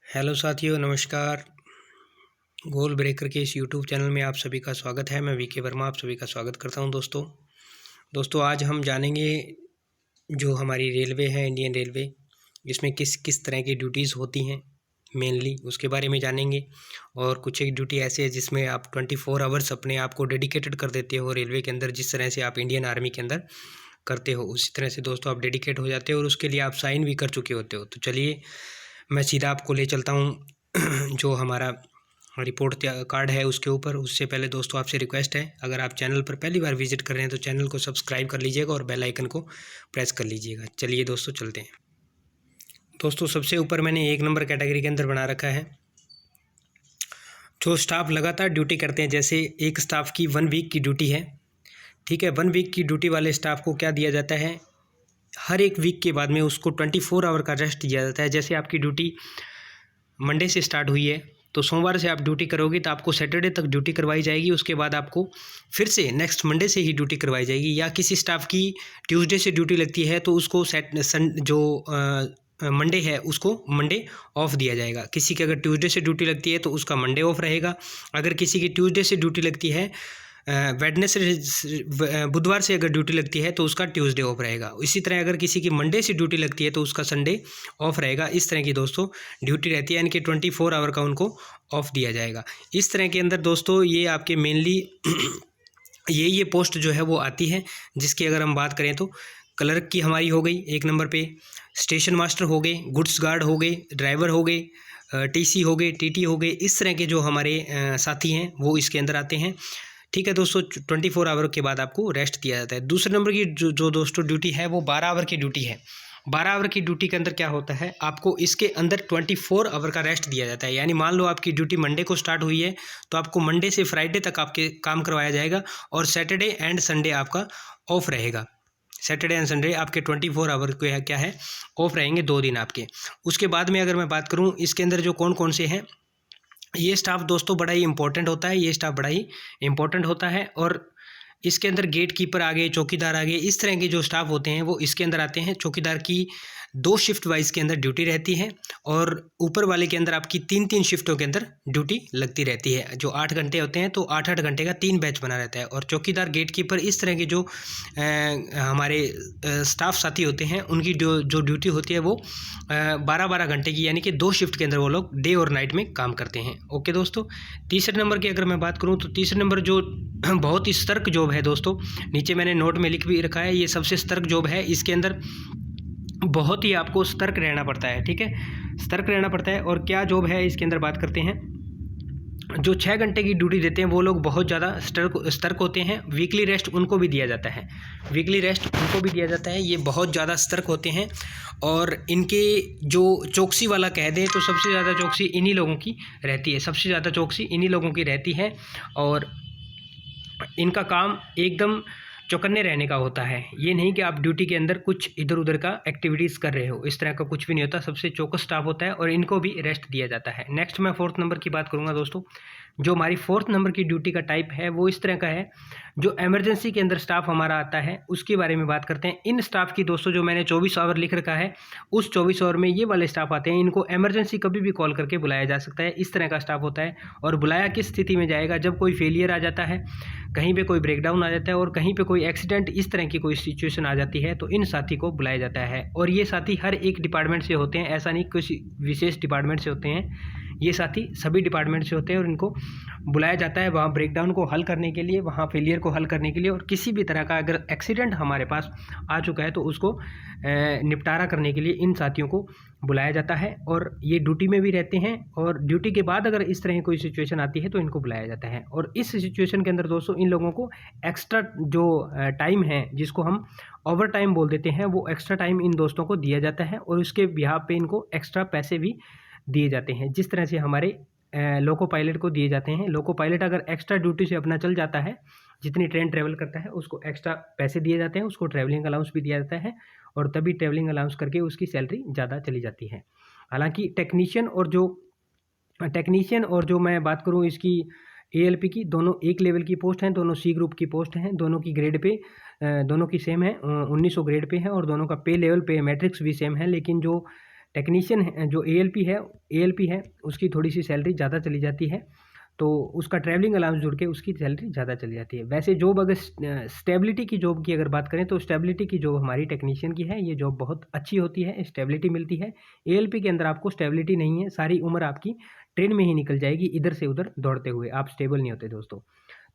Hello साथियों, नमस्कार। गोल breaker के इस यूट्यूब चैनल में आप सभी का स्वागत है। मैं वीके वर्मा आप सभी का स्वागत करता हूं। दोस्तों आज हम जानेंगे जो हमारी रेलवे है, इंडियन रेलवे, इसमें किस किस तरह की ड्यूटीज़ होती हैं मेनली उसके बारे में जानेंगे। और कुछ एक ड्यूटी ऐसे है जिसमें आप 24 आवर्स अपने आप को डेडिकेटेड कर देते हो रेलवे के अंदर। जिस तरह से आप इंडियन आर्मी के अंदर करते हो उसी तरह से दोस्तों आप डेडिकेट हो जाते हो और उसके लिए आप साइन भी कर चुके होते हो। तो चलिए मैं सीधा आपको ले चलता हूँ जो हमारा रिपोर्ट कार्ड है उसके ऊपर। उससे पहले दोस्तों आपसे रिक्वेस्ट है, अगर आप चैनल पर पहली बार विजिट कर रहे हैं तो चैनल को सब्सक्राइब कर लीजिएगा और बेल आइकन को प्रेस कर लीजिएगा। चलिए दोस्तों चलते हैं। दोस्तों सबसे ऊपर मैंने 1 नंबर कैटेगरी के अंदर बना रखा है जो स्टाफ लगातार ड्यूटी करते हैं। जैसे एक स्टाफ की 1 वीक की ड्यूटी है, ठीक है। 1 वीक की ड्यूटी वाले स्टाफ को क्या दिया जाता है, हर एक वीक के बाद में उसको 24 आवर का रेस्ट दिया जाता है। जैसे आपकी ड्यूटी मंडे से स्टार्ट हुई है तो सोमवार से आप ड्यूटी करोगे तो आपको सैटरडे तक ड्यूटी करवाई जाएगी। उसके बाद आपको फिर से नेक्स्ट मंडे से ही ड्यूटी करवाई जाएगी। या किसी स्टाफ की ट्यूसडे से ड्यूटी लगती है तो उसको मंडे है उसको मंडे ऑफ दिया जाएगा। किसी की अगर ट्यूसडे से ड्यूटी लगती है तो उसका मंडे ऑफ रहेगा। अगर किसी की ट्यूसडे से ड्यूटी लगती है, वेडनेसडे बुधवार से अगर ड्यूटी लगती है तो उसका ट्यूसडे ऑफ रहेगा। इसी तरह अगर किसी की मंडे से ड्यूटी लगती है तो उसका संडे ऑफ रहेगा। इस तरह की दोस्तों ड्यूटी रहती है, यानी कि 24 आवर का उनको ऑफ दिया जाएगा। इस तरह के अंदर दोस्तों ये आपके मेनली ये पोस्ट जो है वो आती है, जिसकी अगर हम बात करें तो क्लर्क की हमारी हो गई 1 नंबर पे, स्टेशन मास्टर हो गए, गुड्स गार्ड हो गए, ड्राइवर हो गए, टीसी हो गए, टीटी हो गए। इस तरह के जो हमारे साथी हैं वो इसके अंदर आते हैं, ठीक है दोस्तों। 24 आवर के बाद आपको रेस्ट दिया जाता है। दूसरे नंबर की जो दोस्तों ड्यूटी है वो 12 आवर की ड्यूटी है। 12 आवर की ड्यूटी के अंदर क्या होता है, आपको इसके अंदर 24 आवर का रेस्ट दिया जाता है। यानी मान लो आपकी ड्यूटी मंडे को स्टार्ट हुई है तो आपको मंडे से फ्राइडे तक आपके काम करवाया जाएगा और सैटरडे एंड संडे आपका ऑफ रहेगा। सैटरडे एंड संडे आपके 24 आवर के क्या है ऑफ रहेंगे, 2 दिन आपके। उसके बाद में अगर मैं बात करूँ इसके अंदर जो कौन कौन से हैं, ये स्टाफ दोस्तों बड़ा ही इंपॉर्टेंट होता है। ये स्टाफ बड़ा ही इंपॉर्टेंट होता है और इसके अंदर गेट कीपर आ गए, चौकीदार आ गए, इस तरह के जो स्टाफ होते हैं वो इसके अंदर आते हैं। चौकीदार की 2 शिफ्ट वाइज के अंदर ड्यूटी रहती है और ऊपर वाले के अंदर आपकी 3-3 शिफ्टों के अंदर ड्यूटी लगती रहती है। जो 8 घंटे होते हैं तो 8-8 घंटे का 3 बैच बना रहता है। और चौकीदार, गेट कीपर, इस तरह के जो हमारे स्टाफ साथी होते हैं उनकी जो ड्यूटी होती है वो 12-12 घंटे की, यानी कि 2 शिफ्ट के अंदर वो लोग डे और नाइट में काम करते हैं। ओके दोस्तों। तीसरे नंबर की अगर मैं बात करूँ तो तीसरे नंबर जो बहुत ही सतर्क जॉब है दोस्तों, नीचे मैंने नोट में लिख भी रखा है, ये सबसे सतर्क जॉब है। इसके अंदर बहुत ही आपको सतर्क रहना पड़ता है, ठीक है, सतर्क रहना पड़ता है। और क्या जॉब है इसके अंदर बात करते हैं, जो 6 घंटे की ड्यूटी देते हैं वो लोग बहुत ज़्यादा सतर्क होते हैं। वीकली रेस्ट उनको भी दिया जाता है, वीकली रेस्ट उनको भी दिया जाता है। ये बहुत ज़्यादा सतर्क होते हैं और इनके जो चौकसी वाला कह दें तो सबसे ज़्यादा चौकसी इन्हीं लोगों की रहती है, सबसे ज़्यादा चौकसी इन्हीं लोगों की रहती है। और इनका काम एकदम चौकन्ने रहने का होता है। ये नहीं कि आप ड्यूटी के अंदर कुछ इधर उधर का एक्टिविटीज़ कर रहे हो, इस तरह का कुछ भी नहीं होता। सबसे चौकस स्टाफ होता है और इनको भी रेस्ट दिया जाता है। नेक्स्ट मैं 4th नंबर की बात करूंगा दोस्तों। जो हमारी 4th नंबर की ड्यूटी का टाइप है वो इस तरह का है, जो इमरजेंसी के अंदर स्टाफ हमारा आता है उसके बारे में बात करते हैं। इन स्टाफ की दोस्तों जो मैंने 24 आवर लिख रखा है, उस 24 आवर में ये वाले स्टाफ आते हैं। इनको इमरजेंसी कभी भी कॉल करके बुलाया जा सकता है, इस तरह का स्टाफ होता है। और बुलाया किस स्थिति में जाएगा, जब कोई फेलियर आ जाता है, कहीं पे कोई ब्रेकडाउन आ जाता है और कहीं पे कोई एक्सीडेंट, इस तरह की कोई सिचुएशन आ जाती है तो इन साथी को बुलाया जाता है। और ये साथी हर एक डिपार्टमेंट से होते हैं, ऐसा नहीं किसी विशेष डिपार्टमेंट से होते हैं, ये साथी सभी डिपार्टमेंट से होते हैं और इनको बुलाया जाता है वहाँ ब्रेकडाउन को हल करने के लिए, वहाँ फेलियर को हल करने के लिए। और किसी भी तरह का अगर एक्सीडेंट हमारे पास आ चुका है तो उसको निपटारा करने के लिए इन साथियों को बुलाया जाता है। और ये ड्यूटी में भी रहते हैं और ड्यूटी के बाद अगर इस तरह की कोई सिचुएशन आती है तो इनको बुलाया जाता है। और इस सिचुएशन के अंदर दोस्तों इन लोगों को एक्स्ट्रा जो टाइम है, जिसको हम ओवर टाइम बोल देते हैं, वो एक्स्ट्रा टाइम इन दोस्तों को दिया जाता है और उसके बिहाफ पे इनको एक्स्ट्रा पैसे भी दिए जाते हैं। जिस तरह से हमारे लोको पायलट को दिए जाते हैं। लोको पायलट अगर एक्स्ट्रा ड्यूटी से अपना चल जाता है, जितनी ट्रेन ट्रैवल करता है उसको एक्स्ट्रा पैसे दिए जाते हैं, उसको ट्रैवलिंग अलाउंस भी दिया जाता है और तभी ट्रैवलिंग अलाउंस करके उसकी सैलरी ज़्यादा चली जाती है। हालांकि टेक्नीशियन और जो मैं बात करूँ इसकी ALP की, दोनों एक लेवल की पोस्ट हैं, दोनों C ग्रुप की पोस्ट हैं, दोनों की ग्रेड पे दोनों की सेम है, 1900 ग्रेड पे है और दोनों का पे लेवल पे मैट्रिक्स भी सेम है। लेकिन जो टेक्नीशियन है जो ALP है उसकी थोड़ी सी सैलरी ज़्यादा चली जाती है, तो उसका ट्रैवलिंग अलाउंस जुड़ के उसकी सैलरी ज़्यादा चली जाती है। वैसे जॉब अगर स्टेबिलिटी की जॉब की अगर बात करें तो स्टेबिलिटी की जॉब हमारी टेक्नीशियन की है, ये जॉब बहुत अच्छी होती है, स्टेबिलिटी मिलती है। ALP के अंदर आपको स्टेबिलिटी नहीं है, सारी उम्र आपकी ट्रेन में ही निकल जाएगी, इधर से उधर दौड़ते हुए, आप स्टेबल नहीं होते दोस्तों।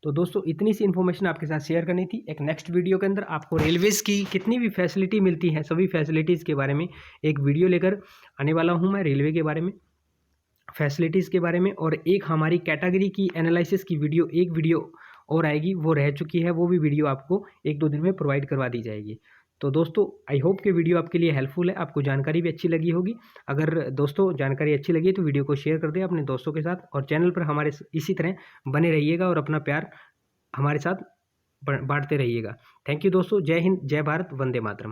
तो दोस्तों इतनी सी इन्फॉर्मेशन आपके साथ शेयर करनी थी। एक नेक्स्ट वीडियो के अंदर आपको रेलवेज़ की कितनी भी फैसिलिटी मिलती है सभी फैसिलिटीज़ के बारे में एक वीडियो लेकर आने वाला हूँ मैं, रेलवे के बारे में, फैसिलिटीज़ के बारे में। और एक हमारी कैटेगरी की एनालिसिस की वीडियो, एक वीडियो और आएगी, वो रह चुकी है, वो भी वीडियो आपको 1-2 दिन में प्रोवाइड करवा दी जाएगी। तो दोस्तों आई होप कि वीडियो आपके लिए हेल्पफुल है, आपको जानकारी भी अच्छी लगी होगी। अगर दोस्तों जानकारी अच्छी लगी है तो वीडियो को शेयर कर दें अपने दोस्तों के साथ, और चैनल पर हमारे इसी तरह बने रहिएगा और अपना प्यार हमारे साथ बांटते रहिएगा। थैंक यू दोस्तों, जय हिंद, जय भारत, वंदे मातरम।